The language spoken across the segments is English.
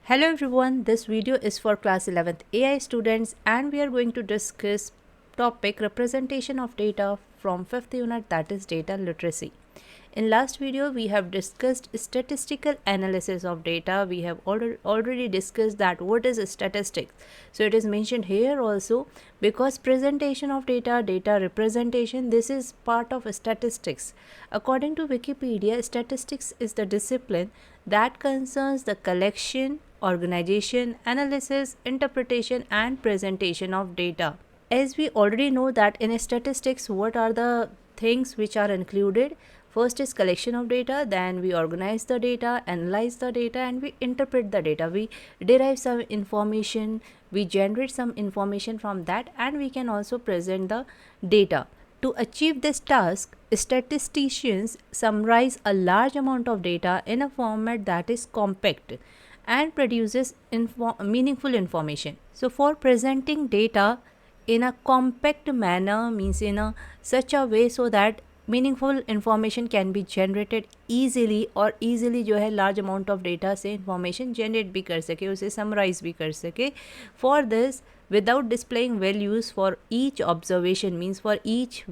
Hello everyone, this video is for class 11th AI students and we are going to discuss topic representation of data from 5th unit, that is data literacy. In last video we have discussed statistical analysis of data. We have already discussed that what is statistics. So it is mentioned here also because presentation of data representation, this is part of statistics. According to Wikipedia, statistics is the discipline that concerns the collection, organization, analysis, interpretation and presentation of data. As we already know that in statistics, what are the things which are included? First is collection of data, then we organize the data, analyze the data and we interpret the data. We derive some information, we generate some information from that and we can also present the data. To achieve this task, statisticians summarize a large amount of data in a format that is compact and produces meaningful information. So for presenting data in a compact manner means in a such a way so that meaningful information can be generated easily और easily जो है large amount of data से information generate भी कर सके, उसे summarize भी कर सके. For this, without displaying values for each observation means for each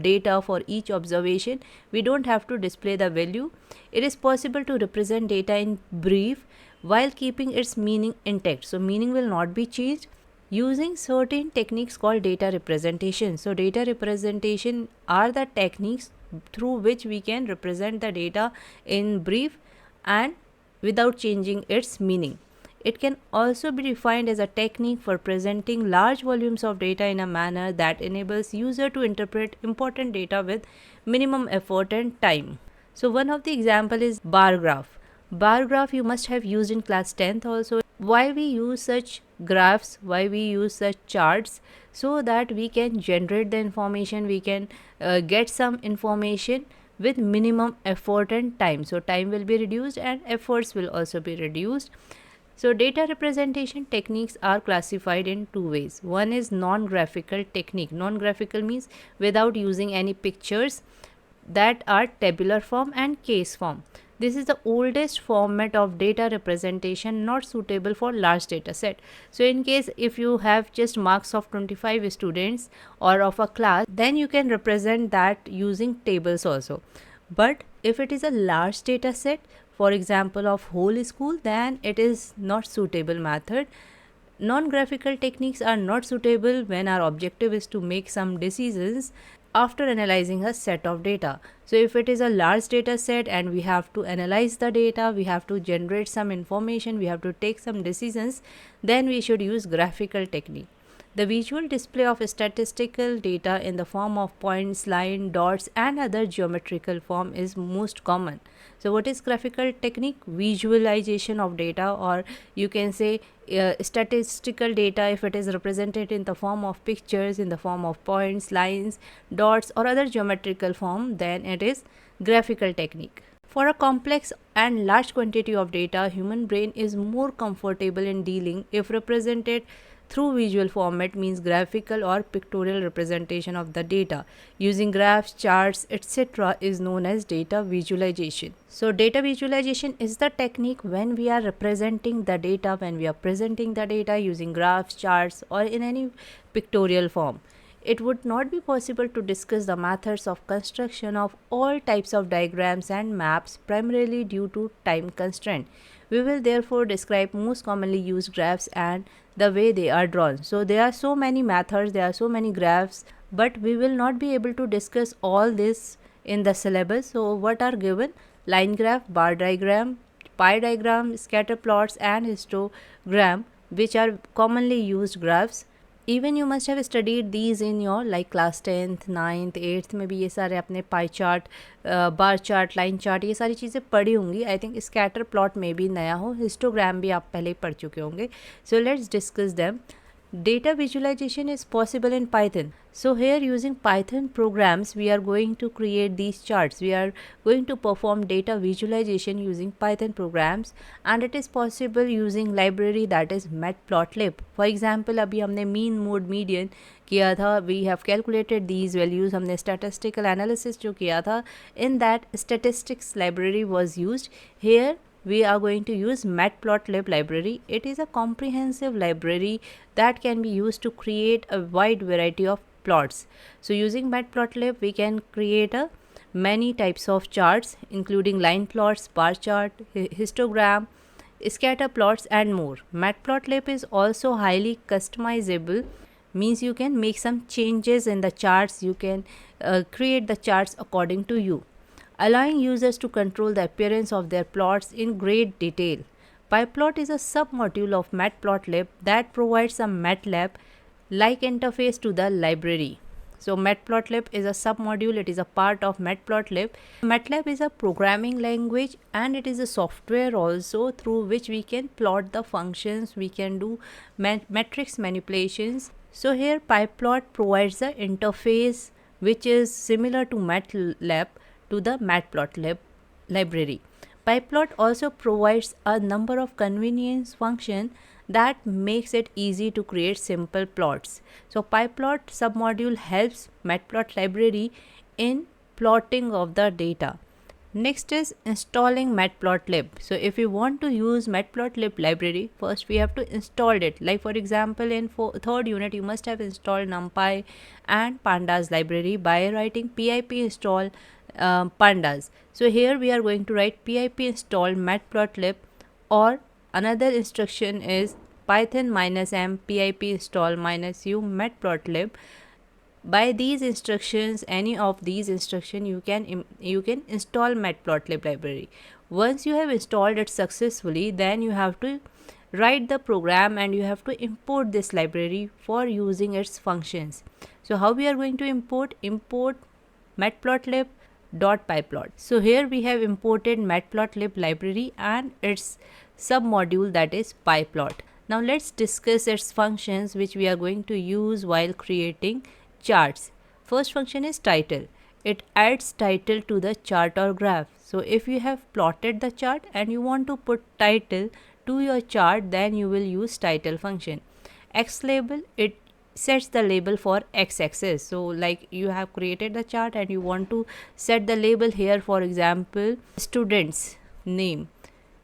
data, for each observation we don't have to display the value. It is possible to represent data in brief while keeping its meaning intact. So meaning will not be changed using certain techniques called data representation. So data representation are the techniques through which we can represent the data in brief and without changing its meaning. It can also be defined as a technique for presenting large volumes of data in a manner that enables user to interpret important data with minimum effort and time. So one of the example is bar graph. Bar graph you must have used in class 10th also. Why we use such graphs, why we use such charts? So that we can generate the information, we can get some information with minimum effort and time. So time will be reduced and efforts will also be reduced. So data representation techniques are classified in two ways. One is non-graphical technique. Non-graphical means without using any pictures, that are tabular form and case form. This is the oldest format of data representation not suitable for large data set. So in case if you have just marks of 25 students or of a class, then you can represent that using tables also. But if it is a large data set, for example of whole school, then it is not suitable method. Non-graphical techniques are not suitable when our objective is to make some decisions after analyzing a set of data. So if it is a large data set and we have to analyze the data, we have to generate some information, we have to take some decisions, then we should use graphical technique. The visual display of statistical data in the form of points, line, dots and other geometrical form is most common. So what is graphical technique? Visualization of data, or you can say statistical data if it is represented in the form of pictures, in the form of points, lines, dots or other geometrical form, then it is graphical technique. For a complex and large quantity of data, human brain is more comfortable in dealing if represented through visual format means graphical or pictorial representation of the data. Using graphs, charts, etc. is known as data visualization. So data visualization is the technique when we are representing the data, when we are presenting the data using graphs, charts or in any pictorial form. It would not be possible to discuss the methods of construction of all types of diagrams and maps primarily due to time constraint. We will therefore describe most commonly used graphs and the way they are drawn. So there are so many methods, there are so many graphs, but we will not be able to discuss all this in the syllabus. So what are given? Line graph, bar diagram, pie diagram, scatter plots and histogram, which are commonly used graphs. Even you must have studied these in your like class 10th, 9th, 8th में भी ये सारे अपने pie chart, bar chart, line chart ये सारी चीज़ें पढ़ी होंगी. आई थिंक स्कैटर प्लॉट में भी नया हो, हिस्टोग्राम भी आप पहले ही पढ़ चुके होंगे. So let's discuss them. Data visualization is possible in Python. So here using Python programs, we are going to create these charts. We are going to perform data visualization using Python programs and it is possible using library that is matplotlib. For example, अभी हमने mean, mode, median किया था. We have calculated these values. हमने statistical analysis जो किया था, in that statistics library was used. Here we are going to use matplotlib library. It is a comprehensive library that can be used to create a wide variety of plots. So using matplotlib, we can create a many types of charts, including line plots, bar chart, histogram, scatter plots, and more. Matplotlib is also highly customizable, means you can make some changes in the charts. You can create the charts according to you, allowing users to control the appearance of their plots in great detail. PyPlot is a submodule of Matplotlib that provides a MATLAB-like interface to the library. So Matplotlib is a submodule, it is a part of Matplotlib. MATLAB is a programming language and it is a software also through which we can plot the functions, we can do matrix manipulations. So here PyPlot provides the interface which is similar to MATLAB to the Matplotlib library. PyPlot also provides a number of convenience functions that makes it easy to create simple plots. So PyPlot submodule helps Matplot library in plotting of the data. Next is installing matplotlib. So if you want to use matplotlib library, first we have to install it. Like for example, in third unit you must have installed numpy and pandas library by writing pip install pandas. So here we are going to write pip install matplotlib, or another instruction is python -m pip install -u matplotlib. By these instructions, any of these instructions, you can install matplotlib library. Once you have installed it successfully, then you have to write the program and you have to import this library for using its functions. So how we are going to import matplotlib.pyplot. So here we have imported matplotlib library and its submodule, that is pyplot. Now let's discuss its functions which we are going to use while creating charts. First function is title. It adds title to the chart or graph. So if you have plotted the chart and you want to put title to your chart, then you will use title function. Xlabel, it sets the label for x-axis. So like you have created the chart and you want to set the label here, for example student's name.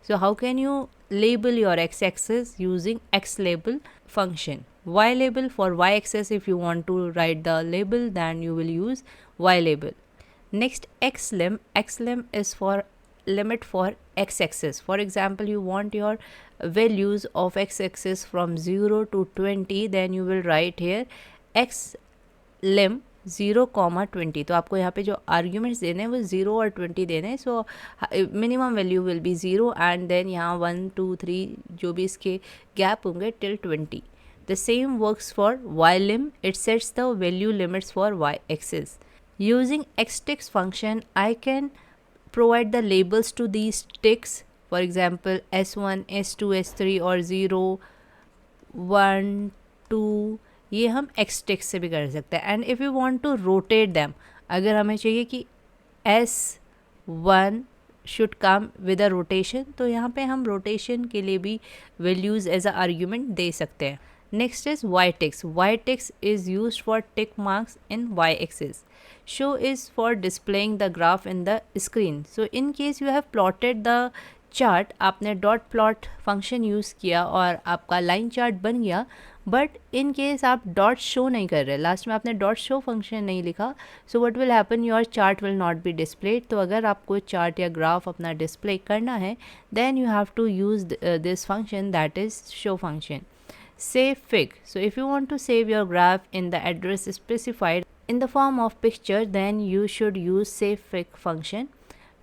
So how can you label your x-axis? Using xlabel function. Ylabel for y-axis, if you want to write the label, then you will use ylabel. Next, xlim. Xlim is for limit for x-axis. For example, you want your values of x-axis from 0 to 20, then you will write here xlim 0,20. तो आपको यहाँ पे जो arguments देने हैं वो 0 और 20 देने हैं. So minimum value will be 0 and then यहाँ 1 2 3 जो भी इसके गैप होंगे till 20. The same works for ylim. It sets the value limits for y-axis. Using xtext function, I can provide the labels to these ticks. For example, S1, S2, S3 or 0, 1, 2. ये हम xtext से भी कर सकते हैं. And if you want to rotate them, अगर हमें चाहिए कि S1 should come with a rotation, तो यहाँ पे हम rotation के लिए भी values as a argument दे सकते हैं. Next is y-text. Y-text is used for tick marks in y-axis. Show is for displaying the graph in the screen. So in case you have plotted the chart, आपने dot plot function use किया और आपका line chart बन गया, but in case आप dot show नहीं कर रहे, लास्ट में आपने dot show function नहीं लिखा, so what will happen, your chart will not be displayed. तो अगर आपको chart या graph अपना display करना है, then you have to use this function, that is show function. Save fig. So if you want to save your graph in the address specified in the form of picture, then you should use save fig function.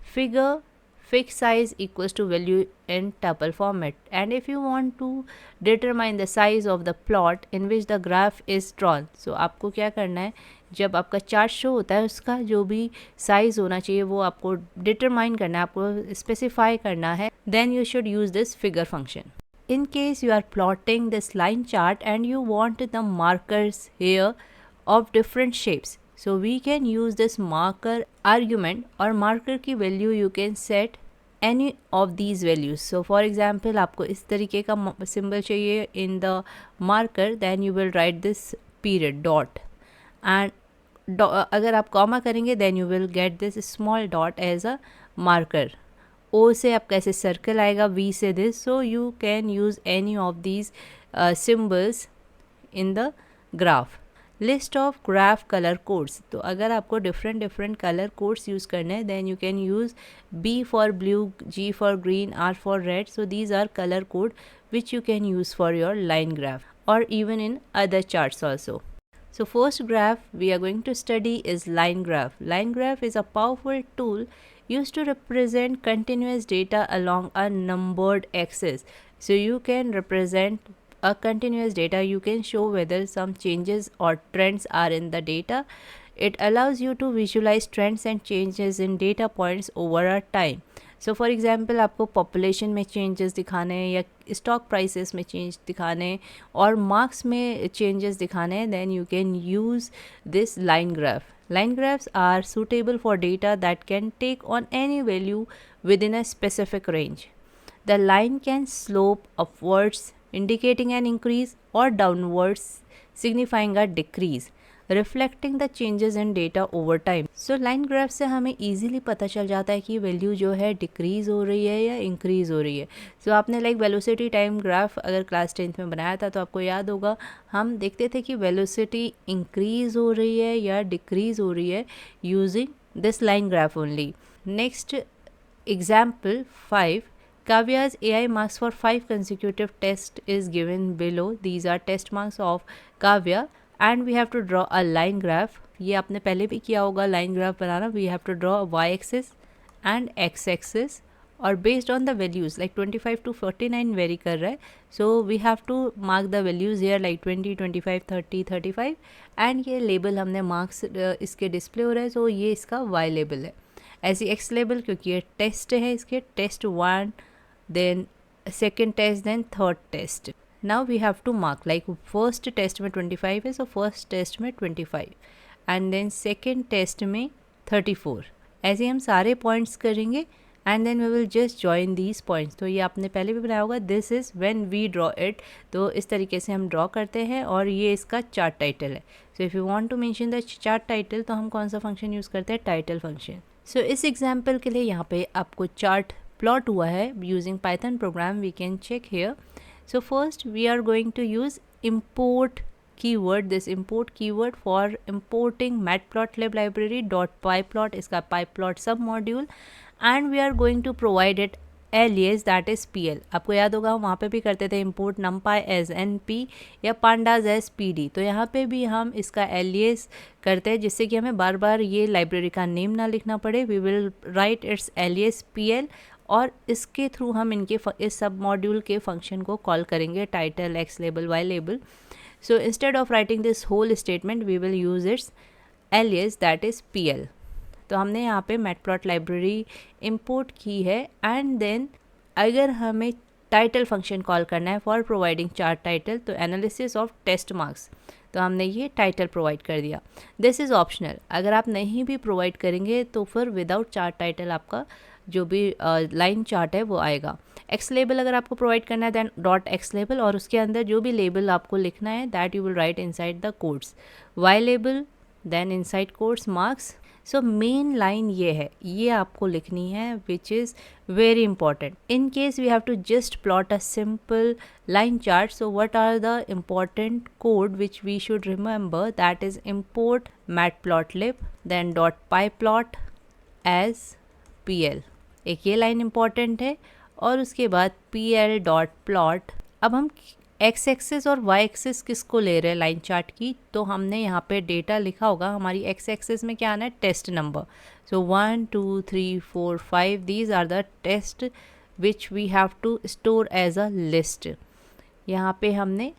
Figure fig size equals to value in tuple format. And if you want to determine the size of the plot in which the graph is drawn, so आपको क्या करना है, जब आपका chart show होता है उसका जो भी साइज होना चाहिए वो आपको डिटरमाइन करना है, आपको स्पेसिफाई करना है. Then you should use this figure function. In case you are plotting this line chart and you want the markers here of different shapes, so we can use this marker argument, और marker की value you can set any of these values. So for example, आपको इस तरीके का symbol चाहिए in the marker, then you will write this period dot, and अगर आप comma करेंगे then you will get this small dot as a marker O से आपका ऐसे सर्कल आएगा, V से this, so you can use any of these symbols in the graph. List of graph colour codes, तो अगर आपको different colour codes use करने हैं then you can use B for blue, G for green, R for red. So these are colour code which you can use for your line graph or even in other charts also. So first graph we are going to study is line graph. Line graph is a powerful tool used to represent continuous data along a numbered axis. So you can represent a continuous data, you can show whether some changes or trends are in the data. It allows you to visualize trends and changes in data points over a time. So for example आपको population में changes दिखाने हैं या stock prices में change दिखाने हैं और marks में चेंजेस दिखाने हैं, then you can use this line graph. Line graphs are suitable for data that can take on any value within a specific range. The line can slope upwards, indicating an increase, or downwards, signifying a decrease, reflecting the changes in data over time. So line graph से हमें easily पता चल जाता है कि value जो है decrease हो रही है या इंक्रीज़ हो रही है. So आपने लाइक वेलोसिटी टाइम ग्राफ अगर क्लास 10th में बनाया था तो आपको याद होगा हम देखते थे कि वेलोसिटी इंक्रीज़ हो रही है या डिक्रीज़ हो रही है using this line graph only. Next example 5. Kavya's AI marks for 5 consecutive tests is given below. These are test marks of Kavya and we have to draw a line graph. ये आपने पहले भी किया होगा line graph banana. We have to draw y axis and x axis और based on the values like 25 to 49 very कर रहा है. So we have to mark the values here like 20, 25, 30, 35 and ये लेबल हमने मार्क्स इसके display हो रहा है. So ये इसका y लेबल है. ऐसी एक्स लेबल क्योंकि ये टेस्ट है, इसके test 1, then second test, then third test. Now we have to mark like first test में 25 है, सो फर्स्ट टेस्ट में 25 एंड देन सेकेंड टेस्ट में 34. ऐसे हम सारे पॉइंट्स करेंगे and then we will just join these points. तो ये आपने पहले भी बनाया होगा. This is when we draw it. तो इस तरीके से हम ड्रॉ करते हैं और ये इसका चार्ट टाइटल है. So if you want to mention the chart title तो हम कौन सा फंक्शन यूज़ करते हैं? Title function. सो इस एग्जाम्पल के लिए यहाँ पे आपको चार्ट प्लॉट हुआ है using Python program. We can check here. So first we are going to use import keyword. This import keyword for importing matplotlib library .pyplot, इसका pyplot sub module, and we are going to provide it alias that is pl. आपको याद होगा हम वहाँ पे भी करते थे import numpy as np या pandas as pd. तो यहाँ पे भी हम इसका alias करते हैं जिससे कि हमें बार बार ये लाइब्रेरी का नेम ना लिखना पड़े. we will write its alias pl और इसके थ्रू हम इनके इस सब मॉड्यूल के फंक्शन को कॉल करेंगे title, x label, y label. So instead of writing this whole statement we will use its alias that is pl. तो हमने यहाँ पे मैटप्लॉट लाइब्रेरी इंपोर्ट की है एंड देन अगर हमें टाइटल फंक्शन कॉल करना है फॉर प्रोवाइडिंग चार्ट टाइटल तो एनालिसिस ऑफ टेस्ट मार्क्स, तो हमने ये टाइटल प्रोवाइड कर दिया. This is optional. अगर आप नहीं भी प्रोवाइड करेंगे तो फिर विदाउट चार्ट टाइटल आपका जो भी लाइन चार्ट है वो आएगा. एक्स लेबल अगर आपको प्रोवाइड करना है दैन डॉट एक्स लेबल और उसके अंदर जो भी लेबल आपको लिखना है that you will write inside the codes. Y label then inside codes marks. So main line ये है, ये आपको लिखनी है which is very important. In case we have to just plot a simple line chart. So what are the important code which we should remember? That is import matplotlib then .pyplot as pl. एक ये line important है और उसके बाद pl.plot. अब हम x axis और Y axis किसको ले रहे हैं लाइन चार्ट की? तो हमने यहाँ पे डेटा लिखा होगा. हमारी एक्स एक्सिस में क्या आना है? Test number. So 1 2 3 4 5 these are the test which we have to store as a list. यहाँ पे हमने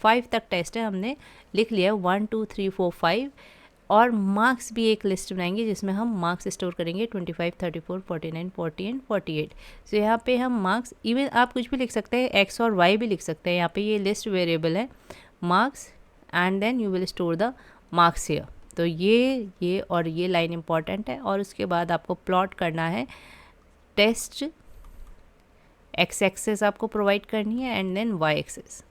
5 तक टेस्ट है हमने लिख लिया 1 2 3 4 5 और मार्क्स भी एक लिस्ट बनाएंगे जिसमें हम मार्क्स स्टोर करेंगे 25 34 49 40 एंड 48. सो यहाँ पे हम मार्क्स, इवन आप कुछ भी लिख सकते हैं, एक्स और वाई भी लिख सकते हैं. यहाँ पे ये लिस्ट वेरिएबल है marks and then you will store the marks here. तो ये और ये लाइन इंपॉर्टेंट है और उसके बाद आपको प्लॉट करना है टेस्ट. एक्स एक्सेस आपको प्रोवाइड करनी है and then y axis.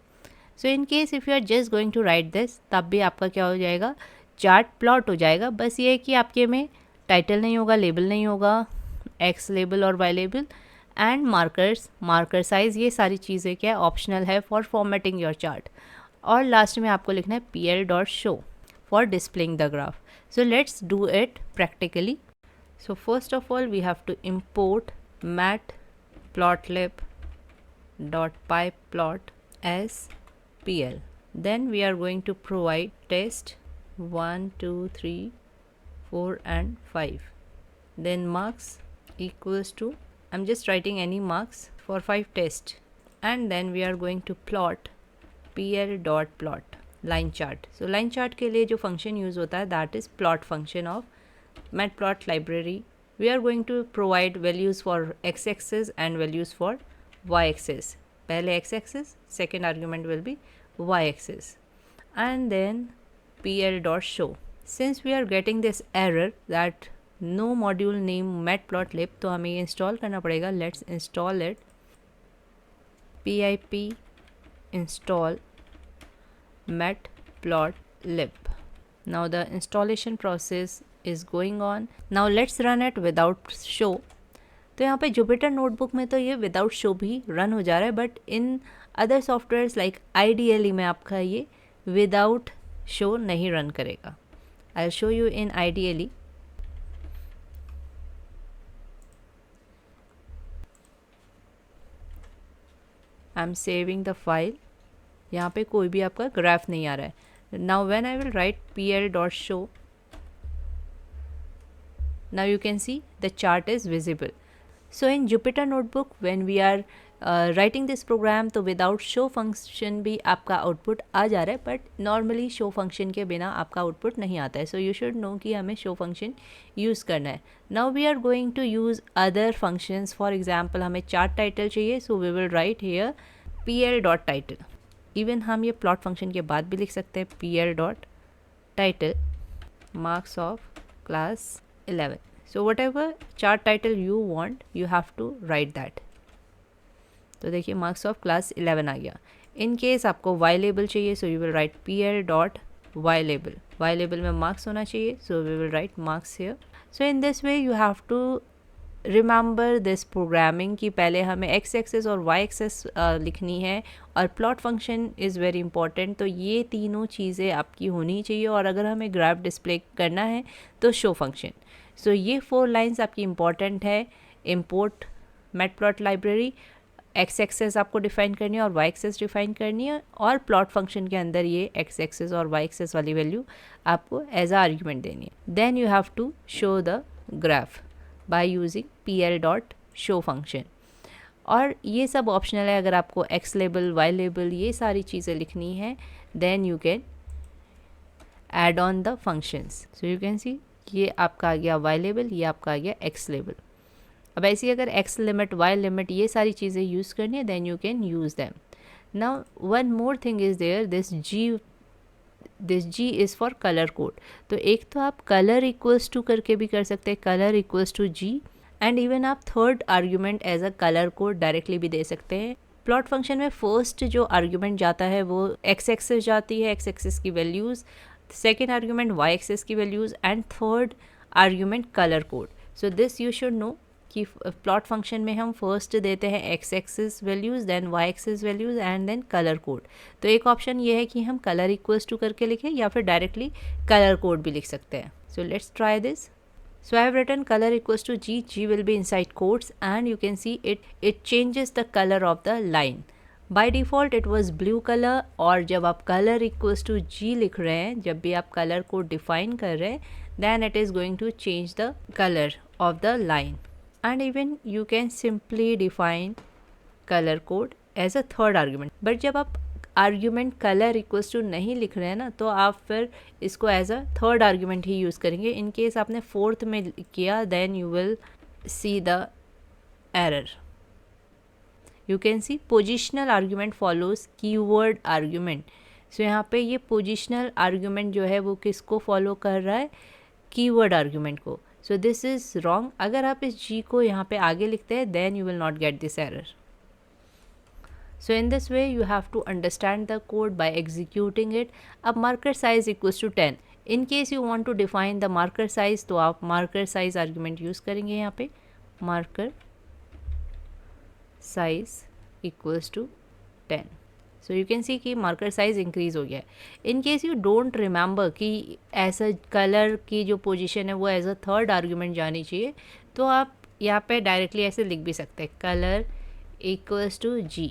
So in case if you are just going to write this तब भी आपका क्या हो जाएगा? चार्ट प्लॉट हो जाएगा. बस ये है कि आपके में टाइटल नहीं होगा, लेबल नहीं होगा एक्स लेबल और y label, and markers, marker size, ये सारी चीज़ें क्या है ऑप्शनल है फॉर फॉर्मेटिंग योर चार्ट। और लास्ट में आपको लिखना है pl.show for displaying the graph. So let's do it practically. So first of all we have to import matplotlib.pyplot as pl. Then we are going to provide test 1, 2, 3, 4 and 5. Then marks equals to, I'm just writing any marks for 5 tests. And then we are going to plot pl.plot line chart. So line chart के लिए जो function use होता है that is plot function of matplot library. We are going to provide values for x-axis and values for y-axis. पहले x-axis, second argument will be y-axis. And then pl.show. Since we are getting this error that no module name matplotlib, तो हमें ये install करना पड़ेगा. Let's install it. pip install matplotlib. Now the installation process is going on. Now let's run it without show. तो यहाँ पे Jupyter notebook में तो ये विदाउट शो भी रन हो जा रहा है, but in other softwares like IDLE में आपका ये विदाउट शो नहीं रन करेगा. I will show you in IDLE. I am saving the file. यहाँ पे कोई भी आपका ग्राफ नहीं आ रहा है. Now when I will write pl.show, now you can see the chart is visible. So in Jupyter Notebook when we are writing this program, तो without show function भी आपका आउटपुट आ जा रहा है, बट नॉर्मली शो फंक्शन के बिना आपका output नहीं आता है. सो यू शुड नो कि हमें शो फंक्शन यूज़ करना है. Now we are going to use other functions. For example हमें चार्ट टाइटल चाहिए, so we will write here pl.title. Even हम ये प्लॉट फंक्शन के बाद भी लिख सकते हैं pl.title marks of class 11. So whatever chart title you want, you have to write that. तो देखिए marks of class 11 आ गया. In case आपको y label चाहिए, so you will write pl.y label. y label में marks होना चाहिए, so we will write marks here. So in this way you have to remember this programming कि पहले हमें x axis और y axis लिखनी है, और plot function is very important. तो ये तीनों चीज़ें आपकी होनी चाहिए. और अगर हमें ग्राफ डिस्प्ले करना है तो शो फंक्शन. सो ये 4 लाइंस आपकी इम्पॉर्टेंट है. Import matplot library, x axis आपको डिफाइन करनी है और वाई एक्सेस डिफाइन करनी है, और प्लॉट फंक्शन के अंदर ये एक्स एक्सेस और वाई एक्सेस वाली वैल्यू आपको एज आ आर्ग्यूमेंट देनी है. Then you have to show the graph by using pl.show function. और ये सब ऑप्शनल है. अगर आपको एक्स लेबल, वाई लेबल, ये सारी चीज़ें लिखनी है, then you can add on the functions. So you can see ये आपका आ गया वाई लेबल, ये आपका आ गया एक्स लेबल. अब ऐसे ही अगर एक्स लिमिट, वाई लिमिट, ये सारी चीज़ें यूज़ करनी है, then you can use them. Now one more thing is there, this G is for colour code. तो एक तो आप कलर इक्वल्स टू करके भी कर सकते हैं, colour equals to G, and even आप third argument as a colour code directly भी दे सकते हैं. प्लॉट फंक्शन में फर्स्ट जो आर्ग्यूमेंट जाता है वो एक्स एक्सेस जाती है, एक्स एक्सेस की values, second argument y axis की values, and third argument colour code. So this you should know कि प्लॉट फंक्शन में हम फर्स्ट देते हैं x axis values, then y axis values, and then colour code. तो एक option ये है कि हम कलर इक्वल्स टू करके लिखें, या फिर डायरेक्टली कलर कोड भी लिख सकते हैं. So let's try this. So I have written color equals to G. G will be inside quotes, and you can see it changes the color of the line. By default it was blue color, और जब आप color equals to G लिख रहे हैं, जब भी आप color को define कर रहे हैं, then it is going to change the color of the line. And even you can simply define color code as a third argument. But जब आप आर्ग्यूमेंट कलर इक्वल्स टू नहीं लिख रहे हैं ना, तो आप फिर इसको एज अ थर्ड आर्ग्यूमेंट ही यूज़ करेंगे. इन केस आपने फोर्थ में किया, then you will see the error. You can see positional argument follows keyword argument. So यहाँ पे ये पोजिशनल आर्ग्यूमेंट जो है वो किसको फॉलो कर रहा है, कीवर्ड आर्ग्यूमेंट को. सो दिस इज़ रॉन्ग. अगर आप इस जी को यहाँ पे आगे लिखते हैं, then you will not get this error. So in this way you have to understand the code by executing it. अब marker size equals to 10. In case you want to define the marker size, तो आप marker size argument use करेंगे यहाँ पे. marker size equals to 10. So you can see कि marker size increase हो गया है. In case you don't remember कि ऐसा color की जो position है वो as a third argument जानी चाहिए, तो आप यहाँ पे डायरेक्टली ऐसे लिख भी सकते हैं color equals to G,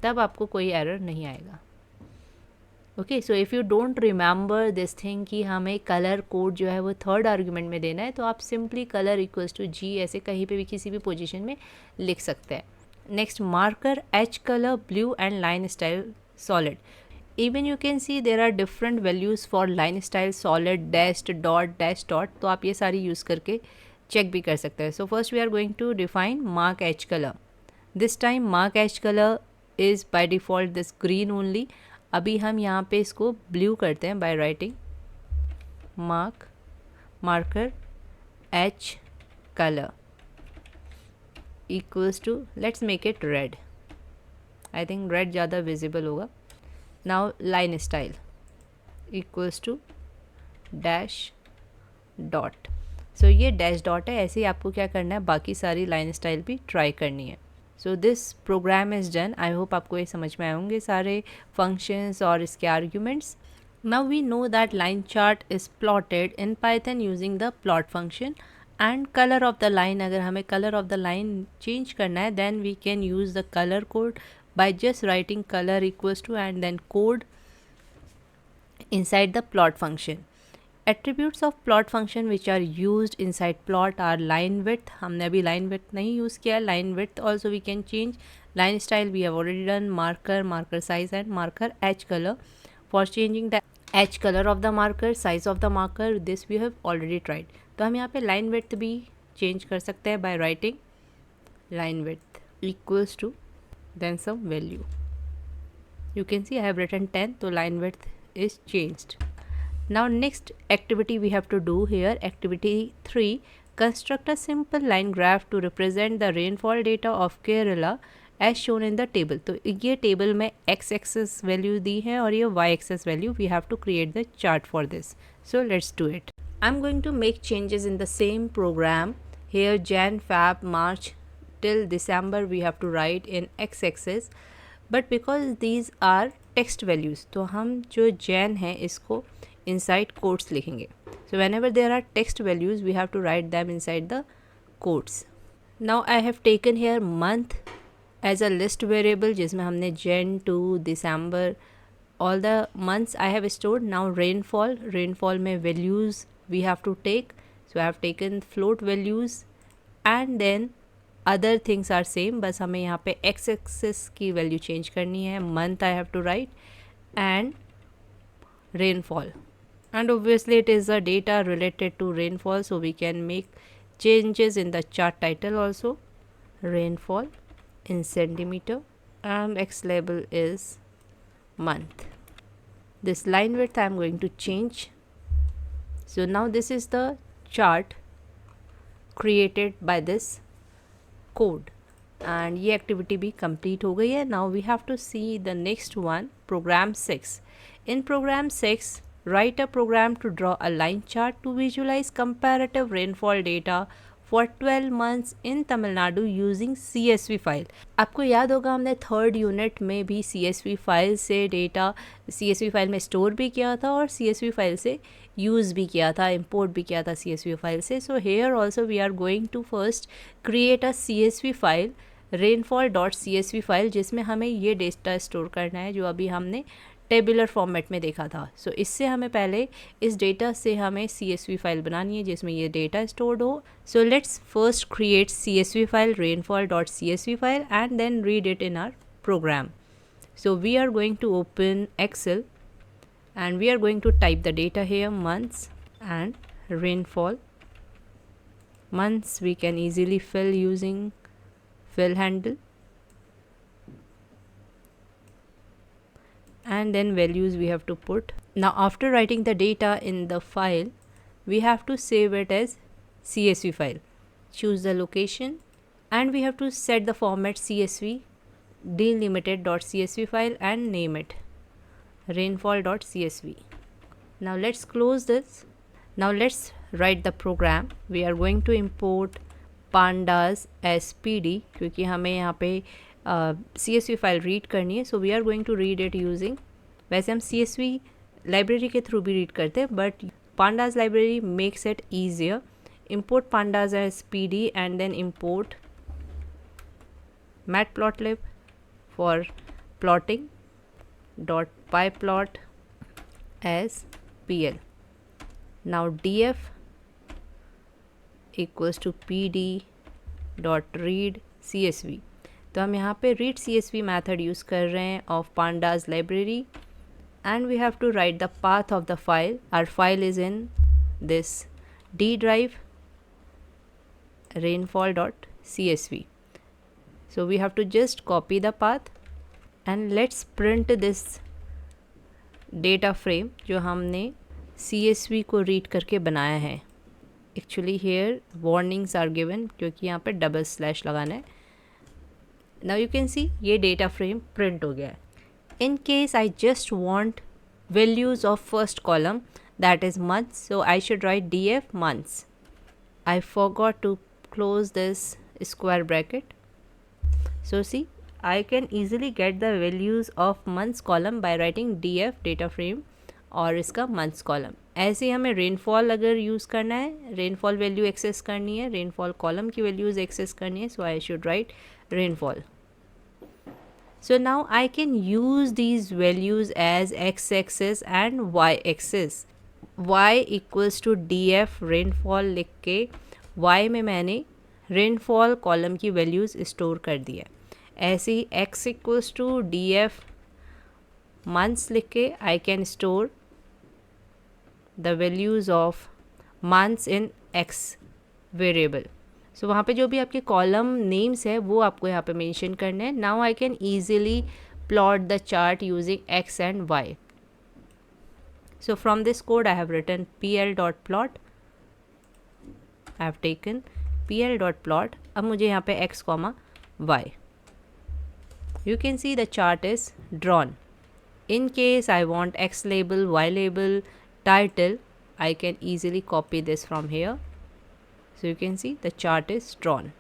तब आपको कोई error नहीं आएगा. Okay, so if you don't remember this thing कि हमें कलर कोड जो है वो थर्ड आर्ग्यूमेंट में देना है, तो आप सिंपली कलर इक्वल्स टू जी ऐसे कहीं पे भी किसी भी पोजीशन में लिख सकते हैं. Next, marker H colour blue and line style solid. Even you can see there are different values for line style solid dashed dash dot, तो आप ये सारी यूज़ करके चेक भी कर सकते हैं. So first we are going to define mark H colour. This time mark H colour is by default this green only. अभी हम यहाँ पे इसको ब्लू करते हैं by writing marker H colour equals to, let's make it red. I think red ज़्यादा visible होगा. Now line style equals to dash dot. So ये डैश डॉट है, ऐसे ही आपको क्या करना है, बाकी सारी लाइन स्टाइल भी ट्राई करनी है. So this program is done. I hope आपको ये समझ में आए होंगे सारे फंक्शंस और इसके arguments. Now we know that line chart is plotted in Python using the plot function and colour of the line. अगर हमें colour of the line change करना है then we can use the colour code by just writing colour equals to and then code inside the plot function. Attributes of plot function which are used inside plot are line width. हमने अभी line width नहीं use किया. line width also we can change. Line style we have already done. Marker size and marker edge color. For changing the edge color of the marker, size of the marker, this we have already tried. तो हम यहाँ पे line width भी change कर सकते हैं by writing line width equals to then some value. You can see I have written 10, so line width is changed. Now next activity we have to do here, activity 3, construct a simple line graph to represent the rainfall data of Kerala as shown in the table. तो ये table में x axis value दी है और ये y axis value. We have to create the chart for this. So let's do it. I'm going to make changes in the same program. Here Jan, Feb, March till December we have to write in x axis. But because these are text values, तो हम जो Jan है इसको inside quotes लिखेंगे. So whenever there are text values we have to write them inside the quotes. Now I have taken here month as a list variable जिसमें हमने Jan to December all the months I have stored. Now rainfall में values we have to take. So I have taken float values and then other things are same, बस हमें यहाँ पे x axis की value change करनी है. month I have to write and rainfall. And obviously it is a data related to rainfall, so we can make changes in the chart title also. Rainfall in centimeter and x label is month. This line width I am going to change. So now this is the chart created by this code and ये activity भी complete हो गई है. Now we have to see the next one, program 6. In program 6 write a program to draw a line chart to visualize comparative rainfall data for 12 months in Tamil Nadu using CSV file. आपको याद होगा हमने third unit में भी CSV file से data CSV file में store भी किया था और CSV फाइल से यूज़ भी किया था, इंपोर्ट भी किया था CSV फाइल से. So here also we are going to first create a CSV file rainfall.csv file जिसमें हमें ये डेटा स्टोर करना है जो अभी हमने टेबुलर फॉर्मेट में देखा था. सो इससे हमें पहले इस डेटा से हमें CSV फाइल बनानी है जिसमें ये डेटा स्टोर्ड हो. So let's first create CSV file rainfall.csv file and then read it in our program. So we are going to open Excel and we are going to type the data here, months and rainfall. Months we can easily fill using fill handle. And then values we have to put. Now after writing the data in the file we have to save it as CSV file. Choose the location and we have to set the format CSV delimited.csv file and name it rainfall.csv. Now let's close this. Now let's write the program. We are going to import pandas spd क्योंकि हमें यहाँ पे CSV file read करनी है, so we are going to read it using, वैसे हम CSV library के through भी रीड करते हैं but pandas library makes it easier. Import pandas as pd and then import matplotlib for plotting dot pyplot as pl. Now df equals to pd dot read csv. तो हम यहाँ पे read csv method use कर रहे हैं of pandas library and we have to write the path of the file. Our file is in this D drive rainfall.csv. So we have to just copy the path and let's print this data frame जो हमने CSV को read करके बनाया है. Actually here warnings are given क्योंकि यहाँ पे double slash लगाना है. Now you can see ये data frame print हो गया है. In case I just want values of first column, that is months, so I should write df months. I forgot to close this square bracket. So see, I can easily get the values of months column by writing df data frame और इसका months column. ऐसे ही हमें rainfall अगर use करना है, rainfall value access करनी है, rainfall column की values एक्सेस करनी है, so I should write rainfall. So now I can use these values as x-axis and y-axis. y equals to df rainfall लिख के y में मैंने rainfall column की values store कर दिया. ऐसे ही x equals to df months लिख के I can store the values of months in x variable. सो वहाँ पे जो भी आपके कॉलम नेम्स है वो आपको यहाँ पे मेंशन करने हैं. Now I can easily plot the chart using x and y. So from this code I have written pl.plot. I have taken pl.plot. अब मुझे यहाँ पे x, y. You can see the chart is drawn. In case I want x label, y label, title, I can easily copy this from here. So you can see the chart is drawn.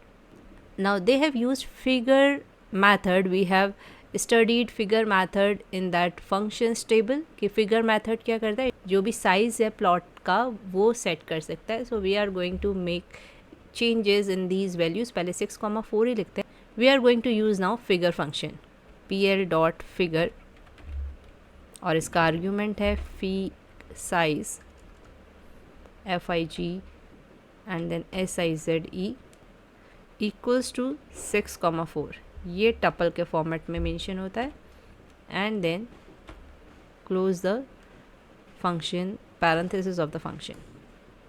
Now they have used figure method. We have studied figure method in that functions table कि figure method क्या करता है, जो भी size है plot का वो set कर सकता है. So we are going to make changes in these values. पहले 6,4 ही लिखते हैं. We are going to use now figure function. pl.figure और इसका argument है size fig and then size equals to 6,4. ये टपल के फॉर्मेट में मेंशन होता है. And then close the function, parenthesis of the function.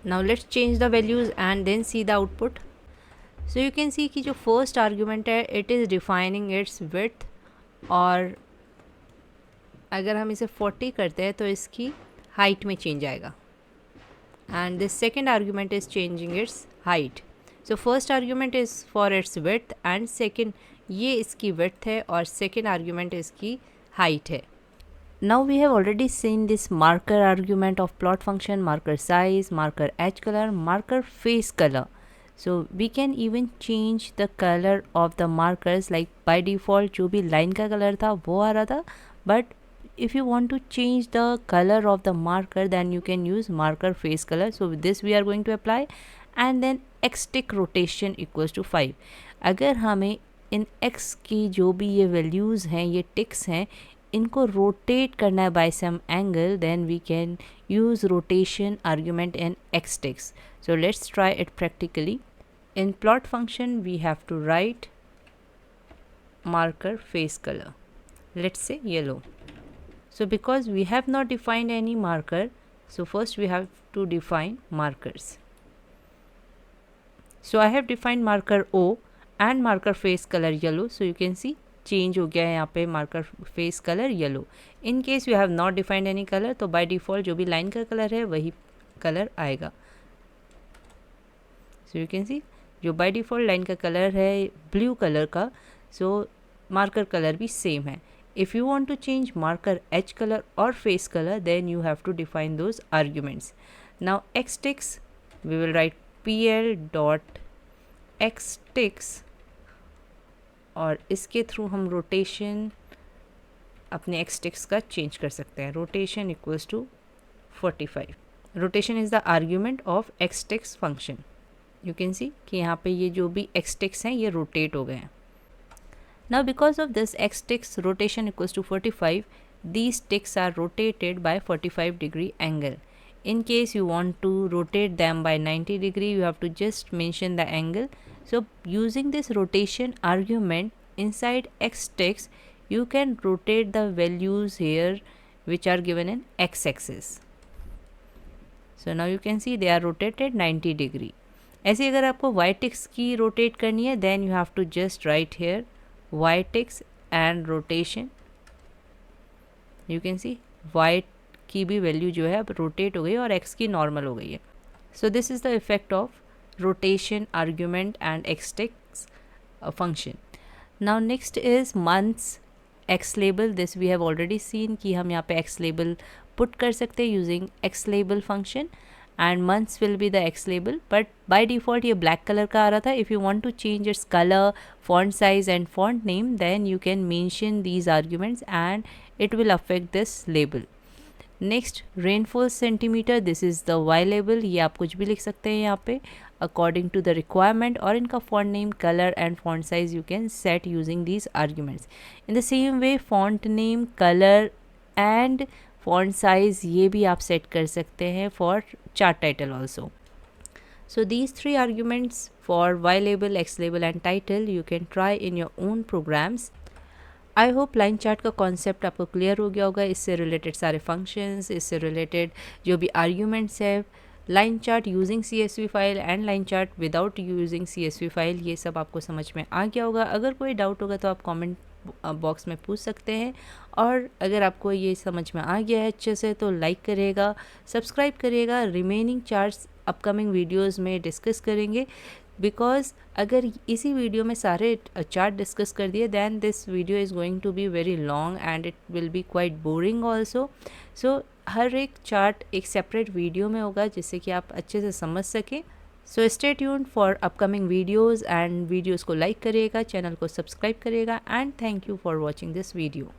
Now let's change the values and then see the output. So you can see कि जो first argument है it is defining its width, और अगर हम इसे 40 करते हैं तो इसकी हाइट में चेंज आएगा. And this second argument is changing its height. So first argument is for its width and second ये इसकी width है और second argument इसकी height है. Now we have already seen this marker argument of plot function, marker size, marker edge color, marker face color. So we can even change the color of the markers, like by default जो भी line का color था वो आ रहा था, but if you want to change the color of the marker then you can use marker face color. So with this we are going to apply and then x tick rotation equals to 5. अगर हमें इन x की जो भी ये values हैं, ये ticks हैं, इनको rotate करना है by some angle, then we can use rotation argument in x ticks. So let's try it practically. In plot function we have to write marker face color. Let's say yellow. So because we have not defined any marker, so first we have to define markers. So I have defined marker O and marker face color yellow. So you can see change हो गया है यहाँ पे marker face color yellow. In case you have not defined any color, तो by default जो भी line का color है वही color आएगा. So you can see जो by default line का color है blue color का, so marker color भी same है. If you want to change marker edge color or face color, then you have to define those arguments. Now x ticks we will write pl dot x ticks और इसके through हम rotation अपने x ticks का change कर सकते हैं. Rotation equals to 45. Rotation is the argument of x ticks function. You can see कि यहाँ पे ये जो भी एक्स टिक्स हैं ये रोटेट हो गए हैं. Now because of this x ticks rotation equals to 45, these ticks are rotated by 45-degree angle. In case you want to rotate them by 90 degree, you have to just mention the angle. So using this rotation argument inside x ticks, you can rotate the values here which are given in x-axis. So now you can see they are rotated 90 degree. ऐसे अगर आपको y ticks की rotate करनी है, then you have to just write here y ticks and rotation. You can see y की भी value जो है अब रोटेट हो गई और x की नॉर्मल हो गई है. So this is the effect of rotation argument and x ticks function. Now next is months x label. This we have already seen कि हम यहाँ पे x label पुट कर सकते हैं using x label function and months will be the x label, but by default ये black color का आ रहा था. If you want to change its color, font size and font name, then you can mention these arguments and it will affect this label. Next, rainfall centimeter. This is the y label. ये आप कुछ भी लिख सकते हैं यहाँ पे according to the requirement, और इनका font name, color and font size you can set using these arguments. In the same way, font name, color and font size ये भी आप सेट कर सकते हैं for chart title also. So these three arguments for y label, x label and title you can try in your own programs. I hope line chart का concept आपको clear हो गया होगा. इससे रिलेटेड सारे फंक्शंस, इससे रिलेटेड जो भी आर्ग्यूमेंट्स है, line chart using CSV file and line chart without using CSV file, ये सब आपको समझ में आ गया होगा. अगर कोई डाउट होगा तो आप कमेंट बॉक्स में पूछ सकते हैं. और अगर आपको ये समझ में आ गया है अच्छे से तो लाइक करिएगा, सब्सक्राइब करिएगा. रिमेनिंग चार्ट्स अपकमिंग वीडियोस में डिस्कस करेंगे, बिकॉज अगर इसी वीडियो में सारे चार्ट डिस्कस कर दिए then this video is going to be very long and it will be quite boring also. So हर एक चार्ट एक सेपरेट वीडियो में होगा जिससे कि आप अच्छे से समझ सकें. So stay tuned for upcoming videos and videos को लाइक करिएगा, चैनल को सब्सक्राइब करिएगा and thank you for watching this video.